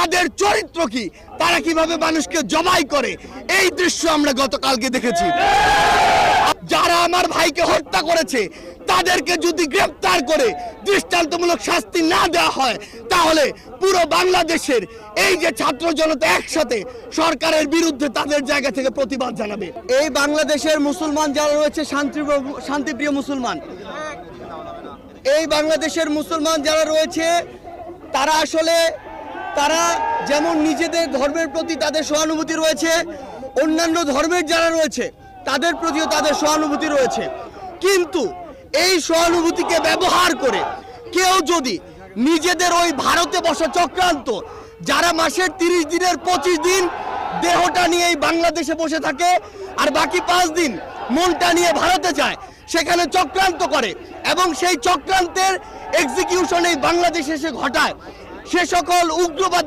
তাদের চরিত্র কি, তারা কিভাবে মানুষকে জবাই করে, এই দৃশ্য আমরা গতকালকে দেখেছি। যারা আমার ভাইকে হত্যা করেছে তাদেরকে যদি গ্রেফতার করে দৃষ্টান্তমূলক শাস্তি না দেওয়া হয়, তাহলে পুরো বাংলাদেশের এই যে ছাত্র জনতা একসাথে সরকারের বিরুদ্ধে তাদের জায়গা থেকে প্রতিবাদ জানাবে। এই বাংলাদেশের মুসলমান যারা রয়েছে শান্তিপ্রিয় মুসলমান, এই বাংলাদেশের মুসলমান যারা রয়েছে তারা আসলে তারা যেমন নিজেদের ধর্মের প্রতি তাদের সহানুভূতি রয়েছে, অন্যান্য ধর্মের যারা রয়েছে তাদের প্রতিও তাদের সহানুভূতি রয়েছে। কিন্তু এই সহানুভূতিকে ব্যবহার করে কেউ যদি নিজেদের ওই ভারতে বসা চক্রান্ত, যারা মাসের 30 দিনের 25 দিন দেহটা নিয়ে এই বাংলাদেশে বসে থাকে আর বাকি 5 দিন মনটা নিয়ে ভারতে যায়, সেখানে চক্রান্ত করে এবং সেই চক্রান্তের এক্সিকিউশন এই বাংলাদেশে এসে ঘটায়, সে সকল উগ্রবাদী